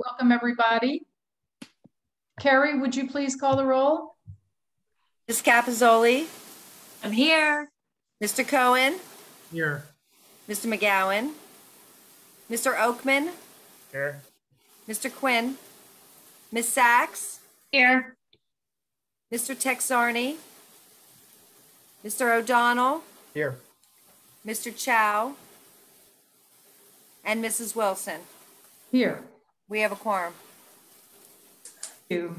Welcome, everybody. Carrie, would you please call the roll? Ms. Capizzoli. I'm here. Mr. Cohen. Here. Mr. McGowan. Mr. Oakman. Here. Mr. Quinn. Ms. Sachs. Here. Mr. Texarney. Mr. O'Donnell. Here. Mr. Chow. And Mrs. Wilson. Here. We have a quorum. Thank you.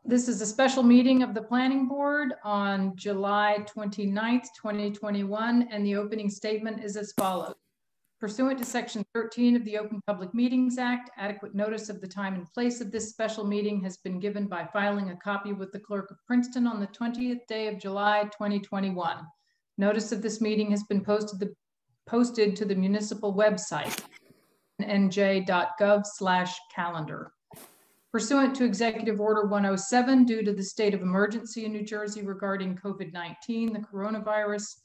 This is a special meeting of the Planning Board on July 29th, 2021, and the opening statement is as follows. Pursuant to Section 13 of the Open Public Meetings Act, adequate notice of the time and place of this special meeting has been given by filing a copy with the Clerk of Princeton on the 20th day of July, 2021. Notice of this meeting has been posted to the municipal website, nj.gov/calendar. Pursuant to Executive Order 107, due to the state of emergency in New Jersey regarding COVID-19, the coronavirus,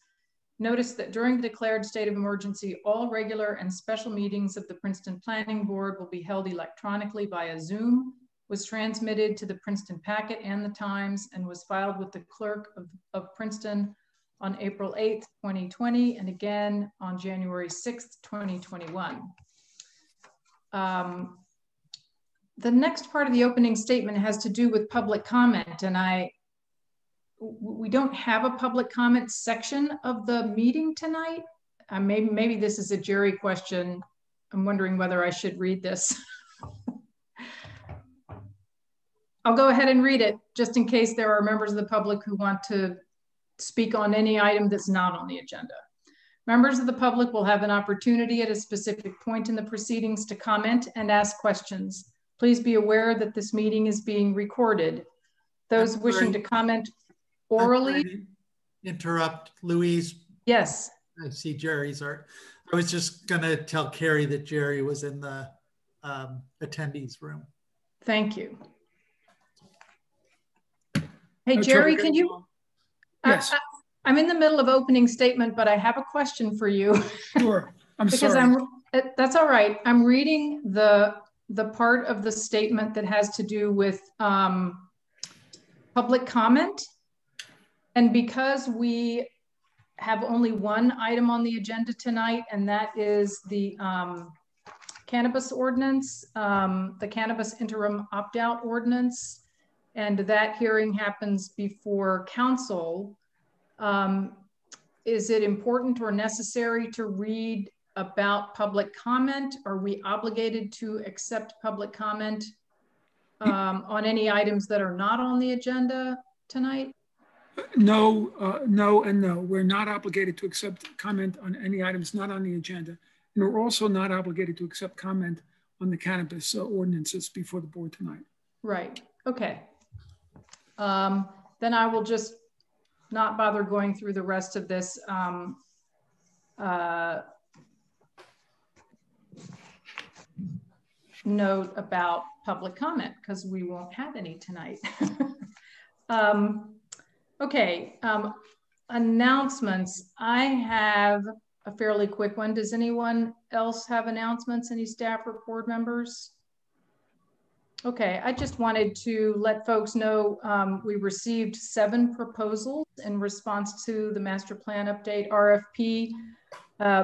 notice that during the declared state of emergency, all regular and special meetings of the Princeton Planning Board will be held electronically via Zoom, was transmitted to the Princeton Packet and the Times, and was filed with the Clerk of Princeton on April 8th, 2020, and again on January 6th, 2021. The next part of the opening statement has to do with public comment, and we don't have a public comment section of the meeting tonight. Maybe this is a Jerry question. I'm wondering whether I should read this. I'll go ahead and read it just in case there are members of the public who want to speak on any item that's not on the agenda. Members of the public will have an opportunity at a specific point in the proceedings to comment and ask questions. Please be aware that this meeting is being recorded. Those wishing to comment orally. Interrupt, Louise. Yes. I see Jerry's art. I was just going to tell Carrie that Jerry was in the attendees room. Thank you. Hey, Jerry, can you? Yes. I'm in the middle of opening statement, but I have a question for you. Sure. I'm because sorry. That's all right. I'm reading the part of the statement that has to do with public comment. And because we have only one item on the agenda tonight, and that is the cannabis ordinance, the cannabis interim opt-out ordinance, and that hearing happens before council, is it important or necessary to read about public comment? Are we obligated to accept public comment on any items that are not on the agenda tonight? No, no, and no. We're not obligated to accept comment on any items not on the agenda. And we're also not obligated to accept comment on the cannabis ordinances before the board tonight. Right. Okay. Then I will just not bother going through the rest of this note about public comment because we won't have any tonight. Okay, announcements. I have a fairly quick one. Does anyone else have announcements? Any staff or board members? Okay, I just wanted to let folks know we received 7 proposals in response to the master plan update RFP.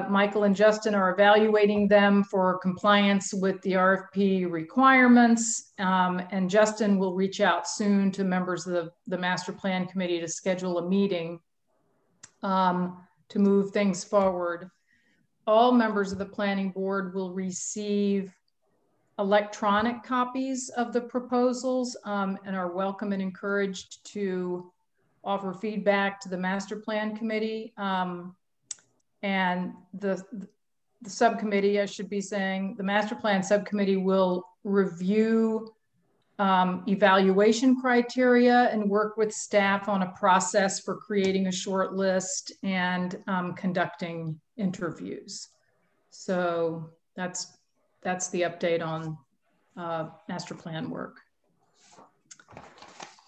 Michael and Justin are evaluating them for compliance with the RFP requirements, and Justin will reach out soon to members of the master plan committee to schedule a meeting to move things forward. All members of the planning board will receive electronic copies of the proposals and are welcome and encouraged to offer feedback to the master plan committee. And the subcommittee, I should be saying, the master plan subcommittee will review evaluation criteria and work with staff on a process for creating a short list and conducting interviews. So that's the update on master plan work.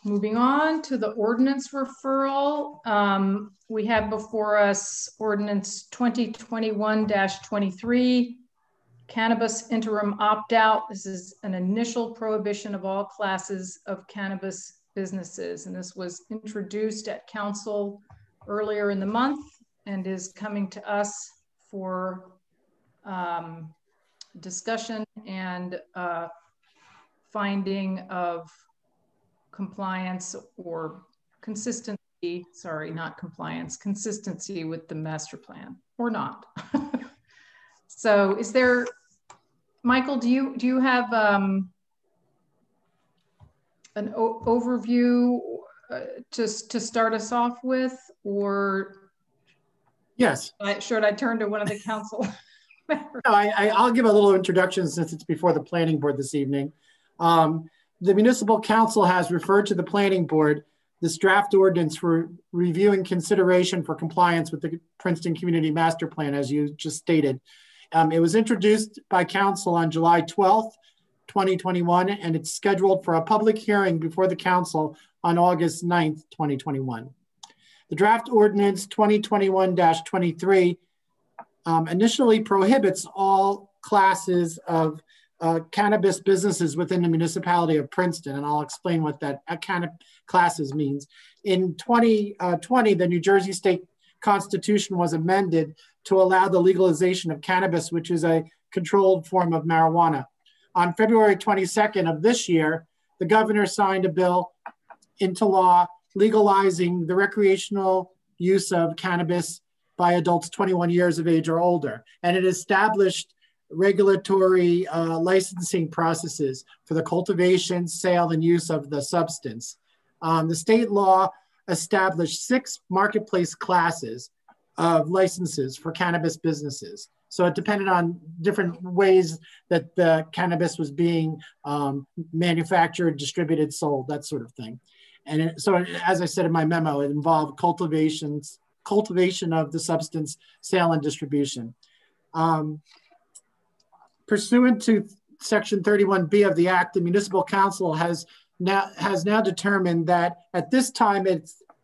Moving on to the ordinance referral. We have before us ordinance 2021-23, cannabis interim opt-out. This is an initial prohibition of all classes of cannabis businesses. And this was introduced at council earlier in the month and is coming to us for discussion and finding of compliance or consistency, sorry, not compliance, consistency with the master plan or not. So is there, Michael, do you have an overview to start us off with, or yes, should I turn to one of the council members? No, I'll give a little introduction since it's before the planning board this evening. The municipal council has referred to the planning board this draft ordinance for review and consideration for compliance with the Princeton Community Master Plan, as you just stated. It was introduced by council on July 12th, 2021, and it's scheduled for a public hearing before the council on August 9th, 2021. The draft ordinance 2021-23 initially prohibits all classes of cannabis businesses within the municipality of Princeton, and I'll explain what that kind of classes means. In 2020, the New Jersey State Constitution was amended to allow the legalization of cannabis, which is a controlled form of marijuana. On February 22nd of this year, the governor signed a bill into law legalizing the recreational use of cannabis by adults 21 years of age or older. And it established regulatory licensing processes for the cultivation, sale, and use of the substance. The state law established 6 marketplace classes of licenses for cannabis businesses. So it depended on different ways that the cannabis was being manufactured, distributed, sold, that sort of thing. And so, as I said in my memo, it involved cultivation of the substance, sale, and distribution. Pursuant to Section 31B of the Act, the Municipal Council has now determined that at this time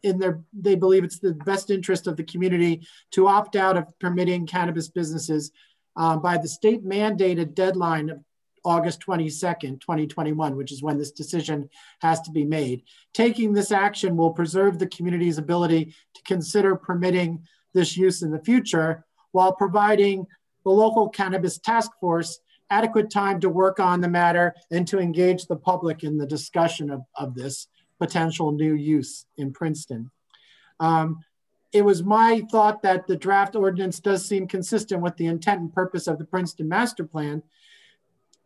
they believe it's the best interest of the community to opt out of permitting cannabis businesses by the state mandated deadline of August 22nd, 2021, which is when this decision has to be made. Taking this action will preserve the community's ability to consider permitting this use in the future while providing the local cannabis task force adequate time to work on the matter and to engage the public in the discussion of this potential new use in Princeton. It was my thought that the draft ordinance does seem consistent with the intent and purpose of the Princeton Master Plan,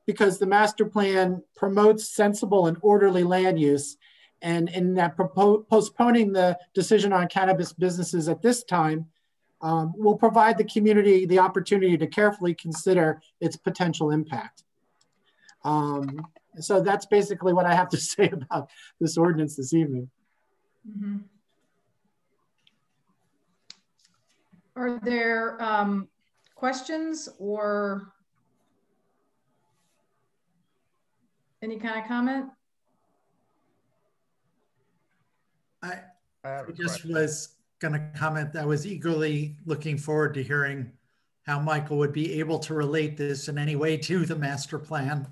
because the master plan promotes sensible and orderly land use, and in that postponing the decision on cannabis businesses at this time will provide the community the opportunity to carefully consider its potential impact. So that's basically what I have to say about this ordinance this evening. Mm-hmm. Are there questions or any kind of comment? I just was going to comment that I was eagerly looking forward to hearing how Michael would be able to relate this in any way to the master plan.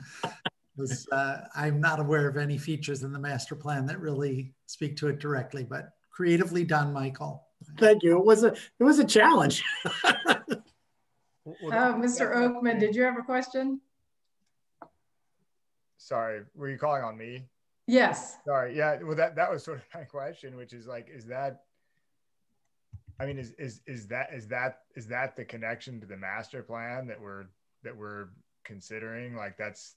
Because, I'm not aware of any features in the master plan that really speak to it directly, but creatively done, Michael. Thank you. It was a challenge. Mr. Oakman, did you have a question? Sorry, were you calling on me? Yes. Sorry, yeah. Well, that was sort of my question, which is like, is that? I mean, is that the connection to the master plan that we're considering? Like that's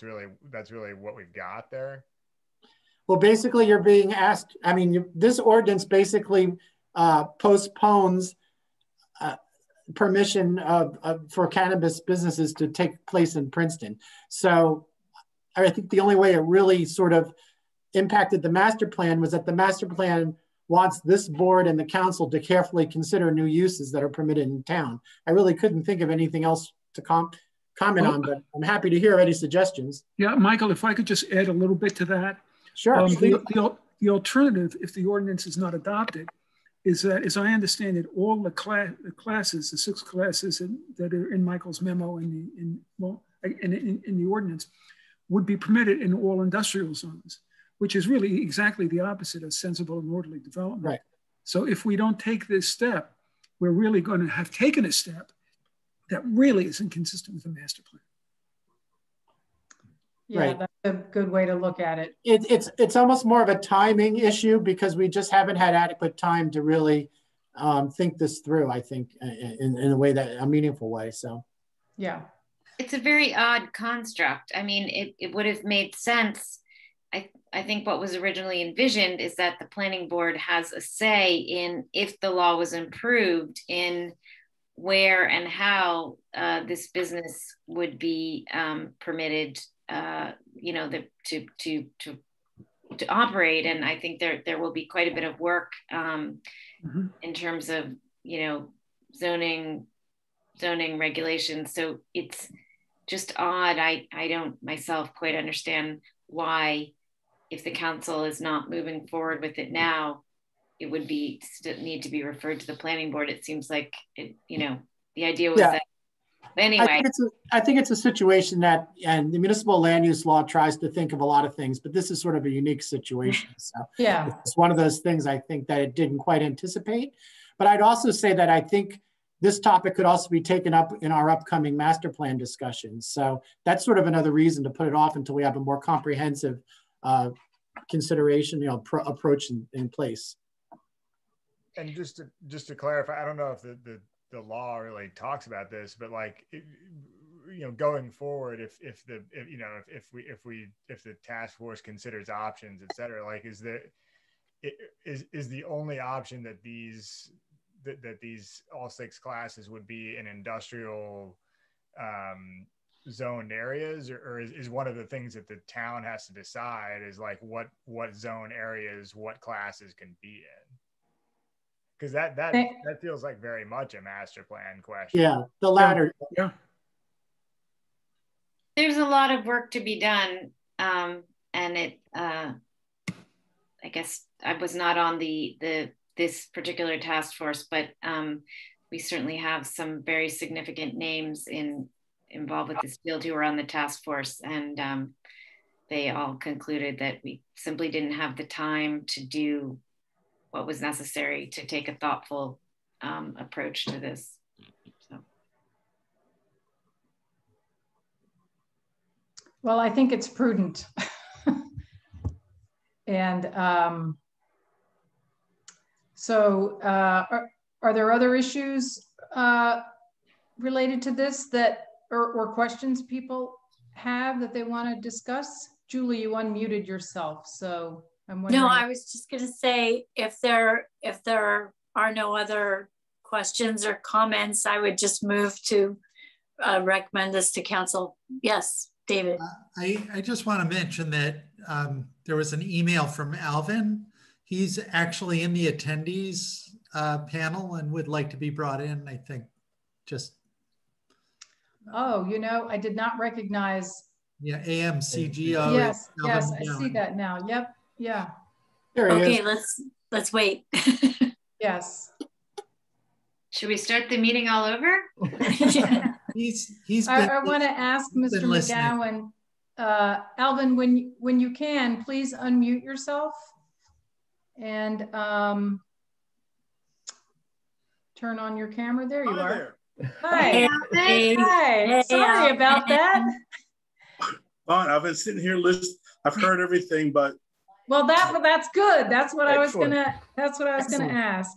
really what we've got there. Well, basically, you're being asked. I mean, this ordinance basically postpones permission for cannabis businesses to take place in Princeton. So I think the only way it really sort of impacted the master plan was that the master plan wants this board and the council to carefully consider new uses that are permitted in town. I really couldn't think of anything else to comment on, but I'm happy to hear any suggestions. Yeah, Michael, if I could just add a little bit to that. Sure. The alternative, if the ordinance is not adopted, is that, as I understand it, all the classes, the 6 classes that are in Michael's memo in the ordinance, would be permitted in all industrial zones, which is really exactly the opposite of sensible and orderly development. Right. So if we don't take this step, we're really going to have taken a step that really isn't consistent with the master plan. Yeah, Right. that's a good way to look at it. It's almost more of a timing issue because we just haven't had adequate time to really think this through, I think, in a way a meaningful way. So, yeah. It's a very odd construct. I mean, it would have made sense. I think what was originally envisioned is that the planning board has a say in if the law was improved in where and how this business would be permitted, you know, to operate. And I think there will be quite a bit of work in terms of, you know, zoning regulations. So it's just odd. I don't myself quite understand why, if the council is not moving forward with it now, it would be need to be referred to the planning board. It seems like it, you know, the idea was that. But anyway, I think it's a situation that, and the municipal land use law tries to think of a lot of things, but this is sort of a unique situation. So yeah, it's one of those things I think that it didn't quite anticipate. But I'd also say that I think this topic could also be taken up in our upcoming master plan discussions. So that's sort of another reason to put it off until we have a more comprehensive consideration, you know, approach in place. And just to clarify, I don't know if the law really talks about this, but like, you know, going forward, if the task force considers options, et cetera, like, is the only option that these all 6 classes would be in industrial zoned areas, or is one of the things that the town has to decide is like what zone areas what classes can be in? Because that feels like very much a master plan question. Yeah, the latter. Yeah. there's a lot of work to be done, and it. I guess I was not on this particular task force, but we certainly have some very significant names involved with this field who are on the task force, and they all concluded that we simply didn't have the time to do what was necessary to take a thoughtful approach to this. So. Well, I think it's prudent. And so are there other issues related to this that or questions people have that they want to discuss? Julie, you unmuted yourself, so I'm wondering. No, I was just going to say if there are no other questions or comments, I would just move to recommend this to council. Yes, David. I just want to mention that there was an email from Alvin. He's actually in the attendees panel and would like to be brought in, I think. Just. Oh, you know, I did not recognize. Yeah, AMCGO. Yes, yes, I see that now. Yep, yeah. Okay, let's wait. Yes. Should we start the meeting all over? Yeah. He's I want to ask Mr. McGowan, Alvin, when you can, please unmute yourself and turn on your camera. There you are. There. Hi. Hey. Hi. Sorry about that. Fine. I've been sitting here listening. I've heard everything, but well, that's good. That's what Excellent. I was gonna ask.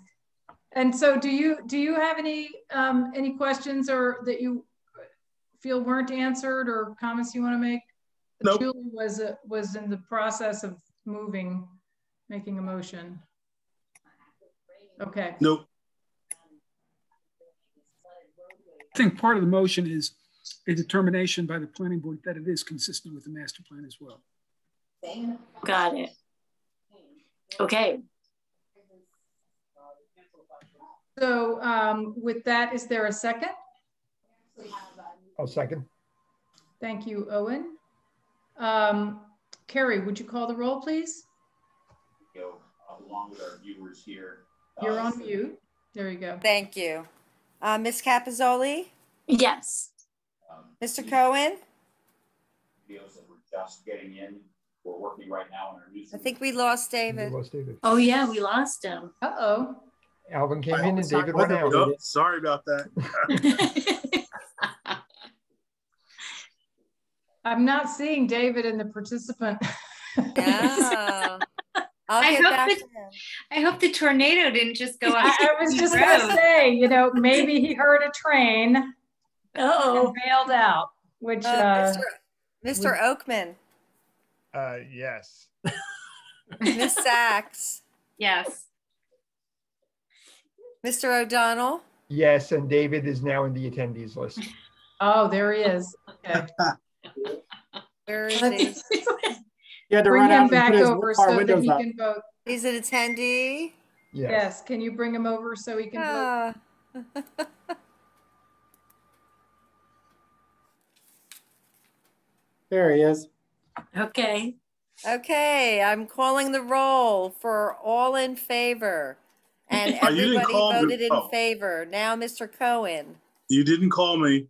And so, do you have any questions or that you feel weren't answered or comments you want to make? Nope. Julie was in the process of making a motion. Okay. nope. I think part of the motion is a determination by the planning board that it is consistent with the master plan as well. Got it. Okay. So with that, is there a second? I'll second. Thank you, Owen. Carrie, would you call the roll, please? Go along with our viewers here. You're on mute. There you go. Thank you. Ms. Capizoli, Yes. Mr. Cohen? Deals that we're just getting in. We're working right now on our new. I think we lost David. Oh yeah, we lost him. Uh-oh. Alvin came in and David Wasn't went out. related. Oh, sorry about that. I'm not seeing David in the participant. Yeah. I'll get back to him. I hope the tornado didn't just go up. I was just going to say, you know, maybe he heard a train and bailed out, which... Mr. Oakman. Yes. Ms. Sachs. Yes. Mr. O'Donnell. Yes, and David is now in the attendees list. Oh, there he is. Okay. Where is he? You had to Bring run out him and back put his over car so that windows he up. can vote. He's an attendee. Yes. Yes, can you bring him over so he can vote? There he is. Okay. Okay, I'm calling the roll for all in favor. And Oh, you didn't everybody call me. voted in Oh. favor. Now, Mr. Cohen. You didn't call me.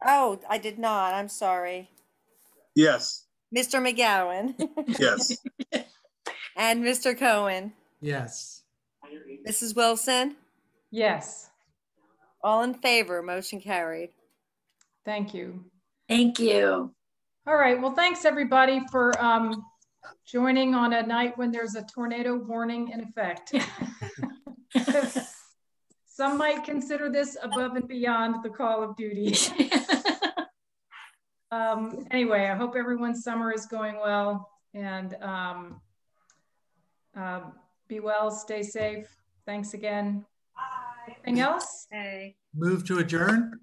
Oh, I did not. I'm sorry. Yes. Mr. McGowan. Yes. And Mr. Cohen. Yes. Mrs. Wilson. Yes, All in favor. Motion carried. thank you. Thank you. All right, well, thanks everybody for joining on a night when there's a tornado warning in effect. Some might consider this above and beyond the call of duty. Anyway, I hope everyone's summer is going well, and be well, stay safe. Thanks again. Anything else? Okay. Move to adjourn?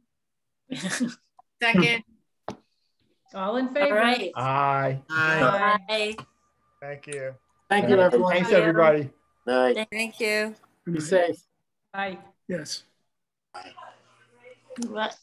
Second. All in favor? All right. Aye. Aye. Bye. Thank you. Thank you, everyone. Thanks, everybody. Night. Thank you. Be safe. Bye. Yes. What?